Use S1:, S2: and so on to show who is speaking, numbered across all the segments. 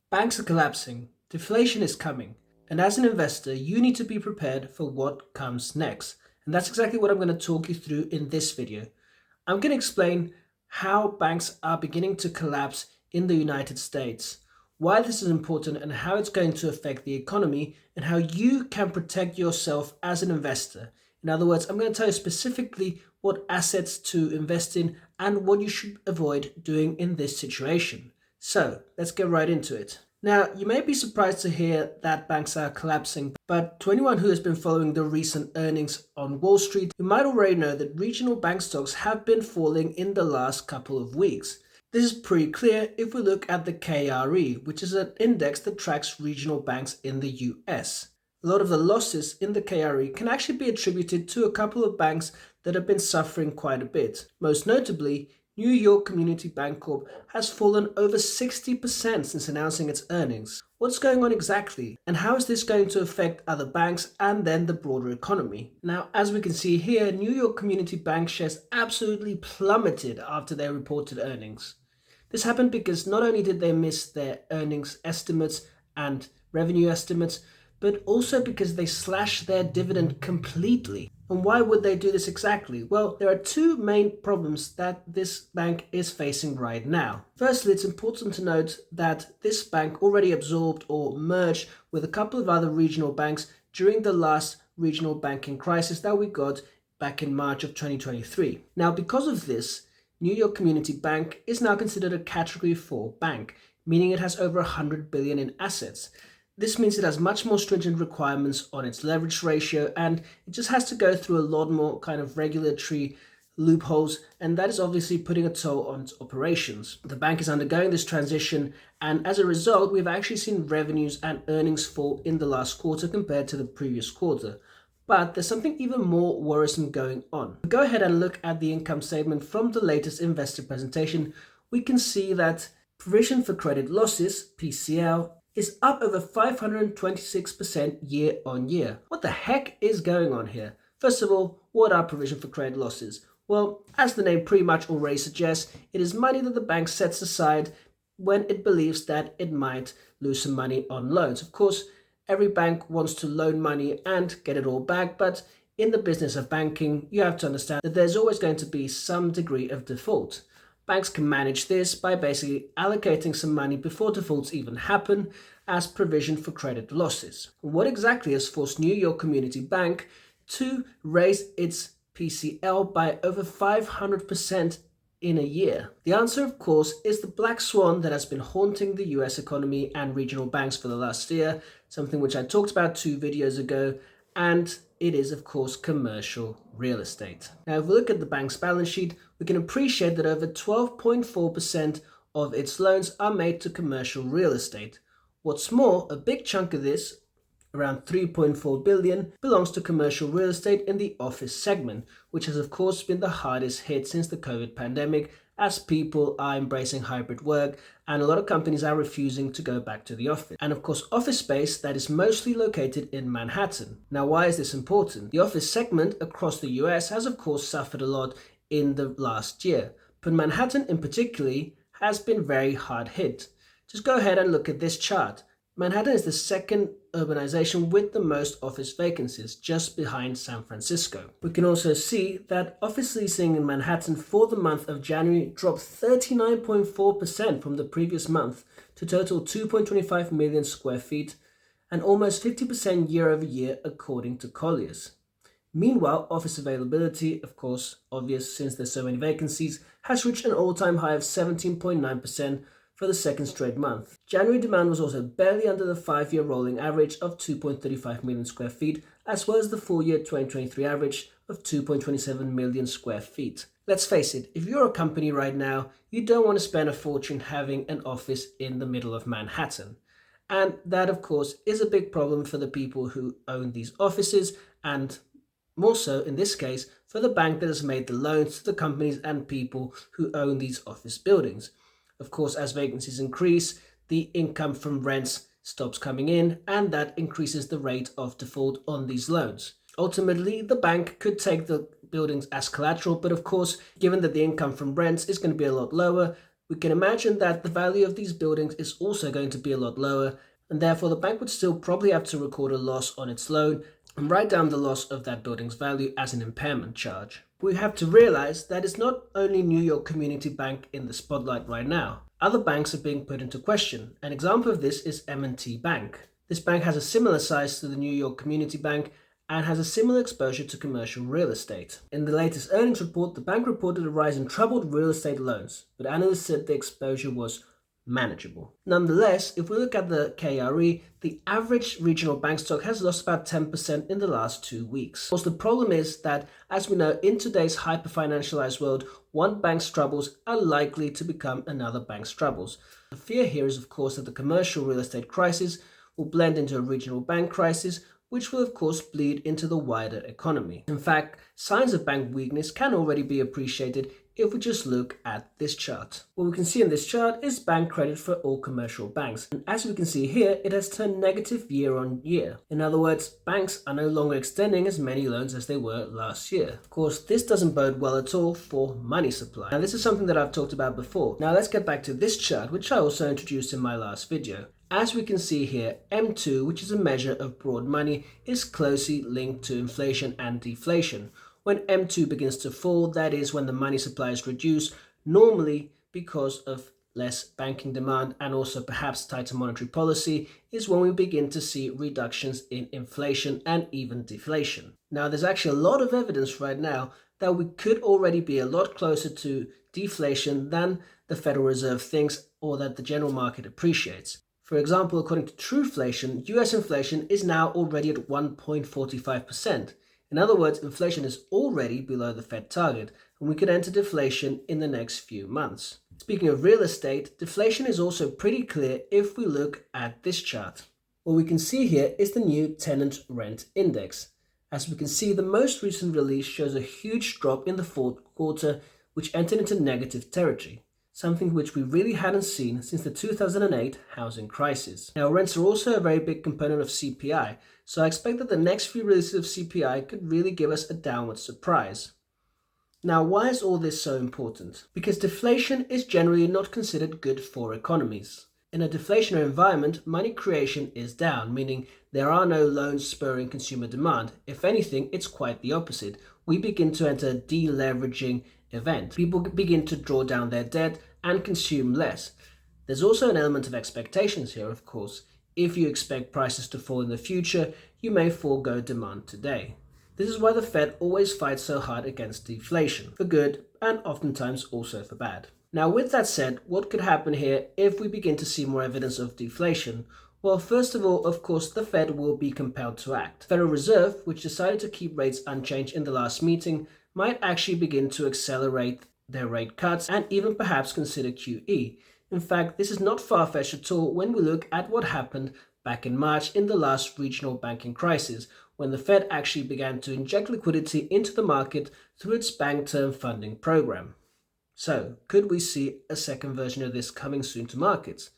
S1: Banks are collapsing, deflation is coming, and as an investor, you need to be prepared for what comes next. And that's exactly what I'm going to talk you through in this video. I'm going to explain how banks are beginning to collapse in the United States, why this is important and how it's going to affect the economy, and how you can protect yourself as an investor. In other words, I'm going to tell you specifically what assets to invest in and what you should avoid doing in this situation. So let's get right into it. Now, you may be surprised to hear that banks are collapsing, but to anyone who has been following the recent earnings on Wall Street, you might already know that regional bank stocks have been falling in the last couple of weeks. This is pretty clear if we look at the KRE, which is an index that tracks regional banks in the US. A lot of the losses in the KRE can actually be attributed to a couple of banks that have been suffering quite a bit. Most notably, New York Community Bank Corp has fallen over 60% since announcing its earnings. What's going on exactly? And how is this going to affect other banks and then the broader economy? Now, as we can see here, New York Community Bank shares absolutely plummeted after they reported earnings. This happened because not only did they miss their earnings estimates and revenue estimates, but also because they slashed their dividend completely. And why would they do this exactly? Well, there are two main problems that this bank is facing right now. Firstly, it's important to note that this bank already absorbed or merged with a couple of other regional banks during the last regional banking crisis that we got back in March of 2023. Now, because of this, New York Community Bank is now considered a Category 4 bank, meaning it has over 100 billion in assets. This means it has much more stringent requirements on its leverage ratio, and it just has to go through a lot more kind of regulatory loopholes, and that is obviously putting a toll on its operations. The bank is undergoing this transition, and as a result, we've actually seen revenues and earnings fall in the last quarter compared to the previous quarter. But there's something even more worrisome going on. Go ahead and look at the income statement from the latest investor presentation. We can see that provision for credit losses, PCL, is up over 526% year on year. What the heck is going on here? First of all, what are provision for credit losses? Well, as the name pretty much already suggests, it is money that the bank sets aside when it believes that it might lose some money on loans. Of course, every bank wants to loan money and get it all back, but in the business of banking, you have to understand that there's always going to be some degree of default. Banks can manage this by basically allocating some money before defaults even happen as provision for credit losses. What exactly has forced New York Community Bank to raise its PCL by over 500% in a year? The answer, of course, is the black swan that has been haunting the US economy and regional banks for the last year, something which I talked about 2 videos ago, and it is, of course, commercial real estate. Now, if we look at the bank's balance sheet, we can appreciate that over 12.4% of its loans are made to commercial real estate. What's more, a big chunk of this, around 3.4 billion, belongs to commercial real estate in the office segment, which has of course been the hardest hit since the COVID pandemic, as people are embracing hybrid work and a lot of companies are refusing to go back to the office. And of course, office space that is mostly located in Manhattan. Now, why is this important? The office segment across the US has of course suffered a lot in the last year, but Manhattan in particular has been very hard hit. Just go ahead and look at this chart. Manhattan is the second urbanization with the most office vacancies, just behind San Francisco. We can also see that office leasing in Manhattan for the month of January dropped 39.4% from the previous month to total 2.25 million square feet and almost 50% year over year, according to Colliers. Meanwhile, office availability, of course, obvious since there's so many vacancies, has reached an all-time high of 17.9% for the second straight month. January demand was also barely under the 5-year rolling average of 2.35 million square feet, as well as the full year 2023 average of 2.27 million square feet. Let's face it, if you're a company right now, you don't want to spend a fortune having an office in the middle of Manhattan. And that, of course, is a big problem for the people who own these offices, and more so in this case for the bank that has made the loans to the companies and people who own these office buildings. Of course, as vacancies increase, the income from rents stops coming in, and that increases the rate of default on these loans. Ultimately, the bank could take the buildings as collateral, but of course, given that the income from rents is going to be a lot lower, we can imagine that the value of these buildings is also going to be a lot lower, and therefore the bank would still probably have to record a loss on its loan and write down the loss of that building's value as an impairment charge. We have to realize that it's not only New York Community Bank in the spotlight right now. Other banks are being put into question. An example of this is M&T Bank. This bank has a similar size to the New York Community Bank and has a similar exposure to commercial real estate. In the latest earnings report, the bank reported a rise in troubled real estate loans, but analysts said the exposure was manageable. Nonetheless, if we look at the KRE, the average regional bank stock has lost about 10% in the last 2 weeks. Of course, the problem is that, as we know, in today's hyper-financialized world, one bank's troubles are likely to become another bank's troubles. The fear here is, of course, that the commercial real estate crisis will blend into a regional bank crisis, which will of course bleed into the wider economy. In fact, signs of bank weakness can already be appreciated if we just look at this chart. What we can see in this chart is bank credit for all commercial banks. And as we can see here, it has turned negative year on year. In other words, banks are no longer extending as many loans as they were last year. Of course, this doesn't bode well at all for money supply. Now, this is something that I've talked about before. Now, let's get back to this chart, which I also introduced in my last video. As we can see here, M2, which is a measure of broad money, is closely linked to inflation and deflation. When M2 begins to fall, that is when the money supply is reduced, normally because of less banking demand and also perhaps tighter monetary policy, is when we begin to see reductions in inflation and even deflation. Now, there's actually a lot of evidence right now that we could already be a lot closer to deflation than the Federal Reserve thinks or that the general market appreciates. For example, according to Trueflation, US inflation is now already at 1.45%. In other words, inflation is already below the Fed target, and we could enter deflation in the next few months. Speaking of real estate, deflation is also pretty clear if we look at this chart. What we can see here is the new tenant rent index. As we can see, the most recent release shows a huge drop in the fourth quarter, which entered into negative territory, something which we really hadn't seen since the 2008 housing crisis. Now, rents are also a very big component of CPI, so I expect that the next few releases of CPI could really give us a downward surprise. Now, why is all this so important? Because deflation is generally not considered good for economies. In a deflationary environment, money creation is down, meaning there are no loans spurring consumer demand. If anything, it's quite the opposite. We begin to enter a deleveraging event. People begin to draw down their debt and consume less. There's also an element of expectations here, of course. If you expect prices to fall in the future, you may forego demand today. This is why the Fed always fights so hard against deflation, for good and oftentimes also for bad. Now, with that said, what could happen here if we begin to see more evidence of deflation? Well, first of all, of course, the Fed will be compelled to act. The Federal Reserve, which decided to keep rates unchanged in the last meeting, might actually begin to accelerate their rate cuts and even perhaps consider QE. In fact, this is not far-fetched at all when we look at what happened back in March in the last regional banking crisis, when the Fed actually began to inject liquidity into the market through its bank term funding program. So, could we see a second version of this coming soon to markets?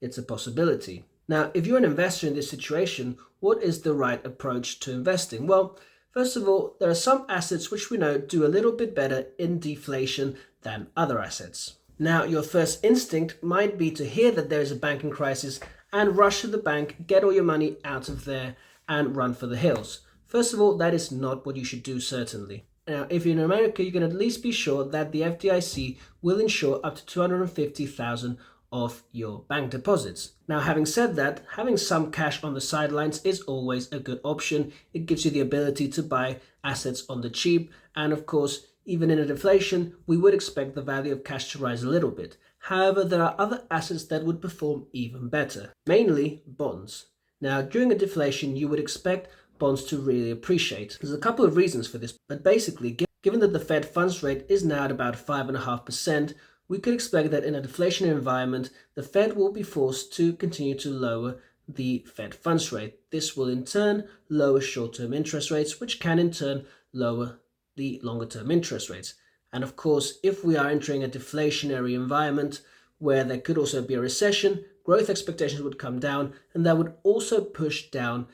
S1: It's a possibility. Now, if you're an investor in this situation, what is the right approach to investing? Well, first of all, there are some assets which we know do a little bit better in deflation than other assets. Now, your first instinct might be to hear that there is a banking crisis and rush to the bank, get all your money out of there and run for the hills. First of all, that is not what you should do, certainly. Now, if you're in America, you can at least be sure that the FDIC will insure up to $250,000 of your bank deposits. Now, having said that, having some cash on the sidelines is always a good option. It gives you the ability to buy assets on the cheap, and of course, even in a deflation, we would expect the value of cash to rise a little bit. However, there are other assets that would perform even better, mainly bonds. Now, during a deflation, you would expect bonds to really appreciate. There's a couple of reasons for this, but basically, given that the Fed funds rate is now at about 5.5%, we could expect that in a deflationary environment, the Fed will be forced to continue to lower the Fed funds rate. This will in turn lower short-term interest rates, which can in turn lower the longer-term interest rates. And of course, if we are entering a deflationary environment where there could also be a recession, growth expectations would come down, and that would also push down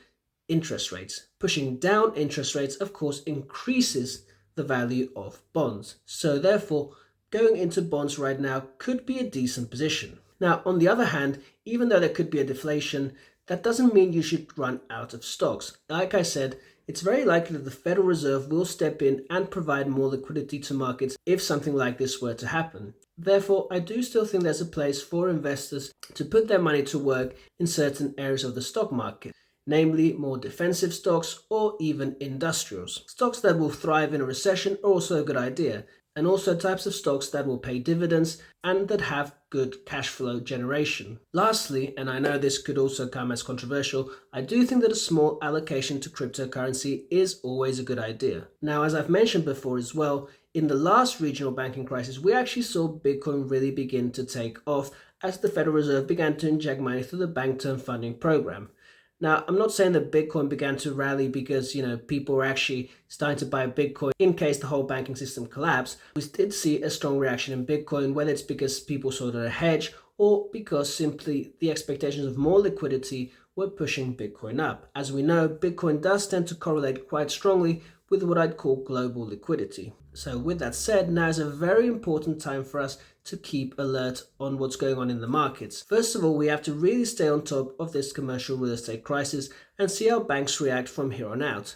S1: interest rates. Pushing down interest rates, of course, increases the value of bonds. So therefore, going into bonds right now could be a decent position. Now, on the other hand, even though there could be a deflation, that doesn't mean you should run out of stocks. Like I said, it's very likely that the Federal Reserve will step in and provide more liquidity to markets if something like this were to happen. Therefore, I do still think there's a place for investors to put their money to work in certain areas of the stock market, namely more defensive stocks or even industrials. Stocks that will thrive in a recession are also a good idea, and also types of stocks that will pay dividends and that have good cash flow generation. Lastly, and I know this could also come as controversial, I do think that a small allocation to cryptocurrency is always a good idea. Now, as I've mentioned before as well, in the last regional banking crisis, we actually saw Bitcoin really begin to take off as the Federal Reserve began to inject money through the Bank Term Funding Program. Now, I'm not saying that Bitcoin began to rally because, people were actually starting to buy Bitcoin in case the whole banking system collapsed. We did see a strong reaction in Bitcoin, whether it's because people saw it as a hedge or because simply the expectations of more liquidity were pushing Bitcoin up. As we know, Bitcoin does tend to correlate quite strongly with what I'd call global liquidity. So with that said, now is a very important time for us to keep alert on what's going on in the markets. First of all, we have to really stay on top of this commercial real estate crisis and see how banks react from here on out.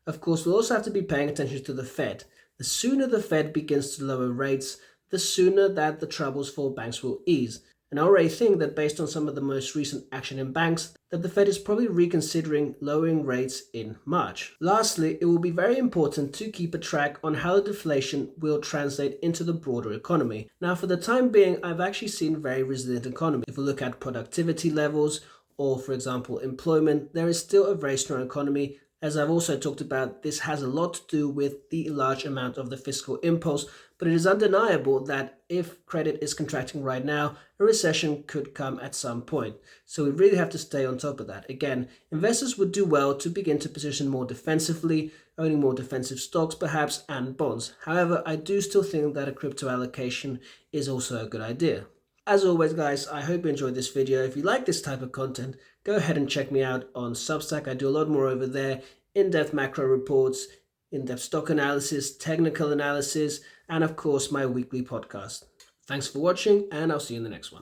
S1: Of course, we'll also have to be paying attention to the Fed. The sooner the Fed begins to lower rates, the sooner that the troubles for banks will ease. And I already think that based on some of the most recent action in banks, that the Fed is probably reconsidering lowering rates in March. Lastly, it will be very important to keep a track on how the deflation will translate into the broader economy. Now, for the time being, I've actually seen very resilient economy. If we look at productivity levels or, for example, employment, there is still a very strong economy. As I've also talked about, this has a lot to do with the large amount of the fiscal impulse, but it is undeniable that if credit is contracting right now, a recession could come at some point. So we really have to stay on top of that. Again, investors would do well to begin to position more defensively, owning more defensive stocks perhaps, and bonds. However, I do still think that a crypto allocation is also a good idea. As always, guys, I hope you enjoyed this video. If you like this type of content, go ahead and check me out on Substack. I do a lot more over there, in-depth macro reports, in-depth stock analysis, technical analysis, and of course, my weekly podcast. Thanks for watching, and I'll see you in the next one.